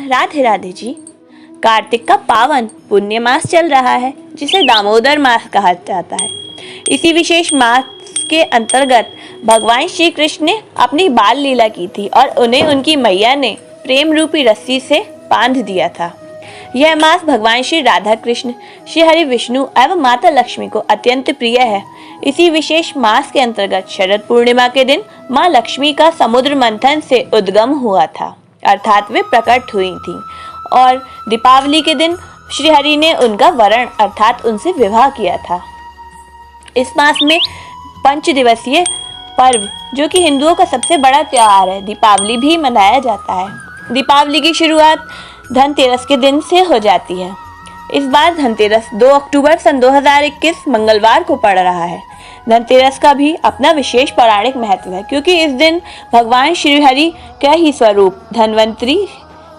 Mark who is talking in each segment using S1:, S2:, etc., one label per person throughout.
S1: राधे राधे जी। कार्तिक का पावन पुण्य मास चल रहा है जिसे दामोदर मास कहा जाता है। इसी विशेष मास के अंतर्गत भगवान श्री कृष्ण ने अपनी बाल लीला की थी और उन्हें उनकी मैया ने प्रेम रूपी रस्सी से बांध दिया था। यह मास भगवान श्री राधा कृष्ण, श्री हरि विष्णु एवं माता लक्ष्मी को अत्यंत प्रिय है। इसी विशेष मास के अंतर्गत शरद पूर्णिमा के दिन माँ लक्ष्मी का समुद्र मंथन से उद्गम हुआ था, अर्थात वे प्रकट हुई थीं, और दीपावली के दिन श्री हरि ने उनका वरण अर्थात उनसे विवाह किया था। इस मास में 5 दिवसीय पर्व जो कि हिंदुओं का सबसे बड़ा त्योहार है, दीपावली भी मनाया जाता है। दीपावली की शुरुआत धनतेरस के दिन से हो जाती है। इस बार धनतेरस 2 अक्टूबर सन 2021 मंगलवार को पड़ रहा है। धनतेरस का भी अपना विशेष पौराणिक महत्व है, क्योंकि इस दिन भगवान श्री हरि का ही स्वरूप धन्वंतरी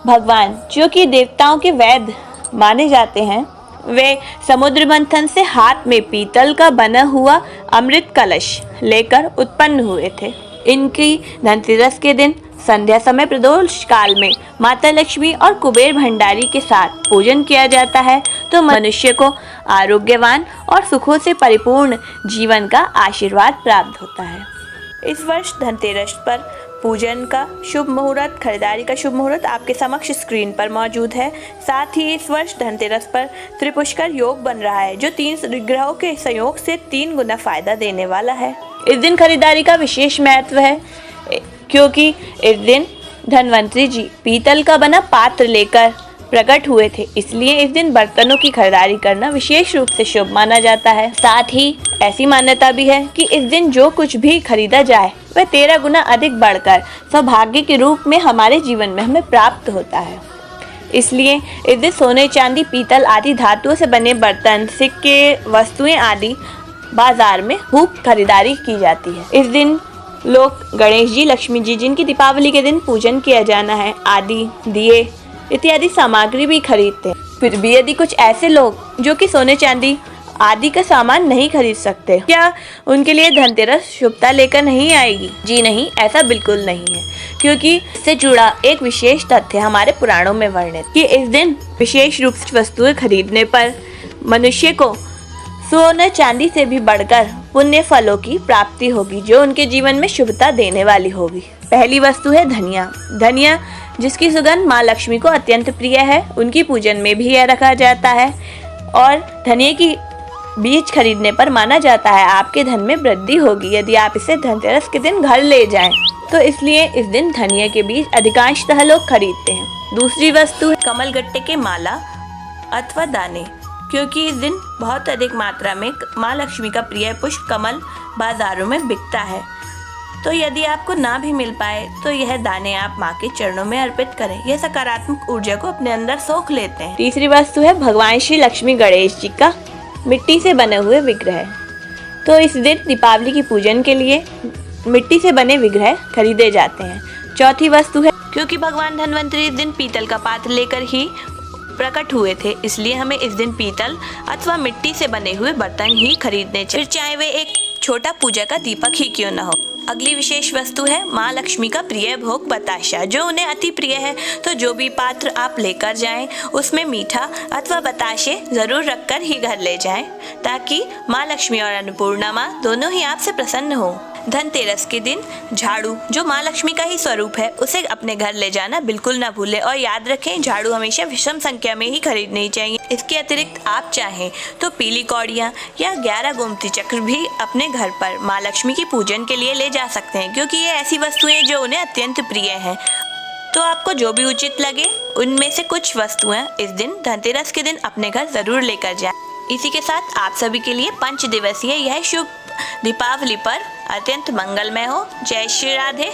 S1: भगवान, जो कि देवताओं के वैद्य माने जाते हैं, वे समुद्र मंथन से हाथ में पीतल का बना हुआ अमृत कलश लेकर उत्पन्न हुए थे। इनकी धनतेरस के दिन संध्या समय प्रदोष काल में माता लक्ष्मी और कुबेर भंडारी के साथ पूजन किया जाता है, तो मनुष्य को आरोग्यवान और सुखों से परिपूर्ण जीवन का आशीर्वाद प्राप्त होता है। इस वर्ष धनतेरस पर पूजन का शुभ मुहूर्त, खरीदारी का शुभ मुहूर्त आपके समक्ष स्क्रीन पर मौजूद है। साथ ही इस वर्ष धनतेरस पर त्रिपुष्कर योग बन रहा है, जो 3 ग्रहों के संयोग से 3 गुना फायदा देने वाला है। इस दिन खरीदारी का विशेष महत्व है, क्योंकि इस दिन धन्वंतरी जी पीतल का बना पात्र लेकर प्रकट हुए थे, इसलिए इस दिन बर्तनों की खरीदारी करना विशेष रूप से शुभ माना जाता है। साथ ही ऐसी मान्यता भी है कि इस दिन जो कुछ भी खरीदा जाए वह 13 गुना अधिक बढ़कर सौभाग्य के रूप में हमारे जीवन में हमें प्राप्त होता है। इसलिए इस दिन सोने, चांदी, पीतल आदि धातुओं से बने बर्तन, सिक्के, वस्तुएं आदि बाजार में खूब खरीदारी की जाती है। इस दिन लोग गणेश जी, लक्ष्मी जी, जिनकी दीपावली के दिन पूजन किया जाना है, आदि दिए इत्यादि सामग्री भी खरीदते हैं। फिर भी यदि कुछ ऐसे लोग जो कि सोने चांदी आदि का सामान नहीं खरीद सकते, क्या उनके लिए धनतेरस शुभता लेकर नहीं आएगी? जी नहीं, ऐसा बिल्कुल नहीं है, क्योंकि इससे जुड़ा एक विशेष तथ्य हमारे पुराणों में वर्णित कि इस दिन विशेष रूप से वस्तुएं खरीदने पर मनुष्य को सोने चांदी से भी बढ़कर पुण्य फलों की प्राप्ति होगी, जो उनके जीवन में शुभता देने वाली होगी। पहली वस्तु है धनिया। धनिया जिसकी सुगंध माँ लक्ष्मी को अत्यंत प्रिय है, उनकी पूजन में भी यह रखा जाता है, और धनिया की बीज खरीदने पर माना जाता है आपके धन में वृद्धि होगी यदि आप इसे धनतेरस के दिन घर ले जाएं। तो इसलिए इस दिन धनिया के बीज अधिकांशतः लोग खरीदते हैं। दूसरी वस्तु है कमल गट्टे के माला अथवा दाने, क्योंकि इस दिन बहुत अधिक मात्रा में माँ लक्ष्मी का प्रिय पुष्प कमल बाजारों में बिकता है। तो यदि आपको ना भी मिल पाए तो यह दाने आप माँ के चरणों में अर्पित करें, यह सकारात्मक ऊर्जा को अपने अंदर सोख लेते हैं। तीसरी वस्तु है भगवान श्री लक्ष्मी गणेश जी का मिट्टी से बने हुए विग्रह। तो इस दिन दीपावली की पूजन के लिए मिट्टी से बने विग्रह खरीदे जाते हैं। चौथी वस्तु है, क्योंकि भगवान धन्वंतरी इस दिन पीतल का पात्र लेकर ही प्रकट हुए थे, इसलिए हमें इस दिन पीतल अथवा मिट्टी से बने हुए बर्तन ही खरीदने चाहिए, फिर चाहे वे एक छोटा पूजा का दीपक ही क्यों न हो। अगली विशेष वस्तु है माँ लक्ष्मी का प्रिय भोग बताशा, जो उन्हें अति प्रिय है। तो जो भी पात्र आप लेकर जाएं उसमें मीठा अथवा बताशे जरूर रखकर ही घर ले जाएं, ताकि माँ लक्ष्मी और अन्नपूर्णा माँ दोनों ही आपसे प्रसन्न हो। धनतेरस के दिन झाड़ू, जो माँ लक्ष्मी का ही स्वरूप है, उसे अपने घर ले जाना बिल्कुल ना भूलें, और याद रखें झाड़ू हमेशा विषम संख्या में ही खरीदनी चाहिए। इसके अतिरिक्त आप चाहें तो पीली कौड़ियाँ या 11 गोमती चक्र भी अपने घर पर माँ लक्ष्मी की पूजन के लिए ले जा सकते हैं, क्योंकि ये ऐसी वस्तुएं जो उन्हें अत्यंत प्रिय हैं। तो आपको जो भी उचित लगे उनमें से कुछ वस्तुएं इस दिन धनतेरस के दिन अपने घर जरूर लेकर जाएं। इसी के साथ आप सभी के लिए 5 दिवसीय यह शुभ दीपावली पर अत्यंत मंगलमय हो। जय श्री राधे।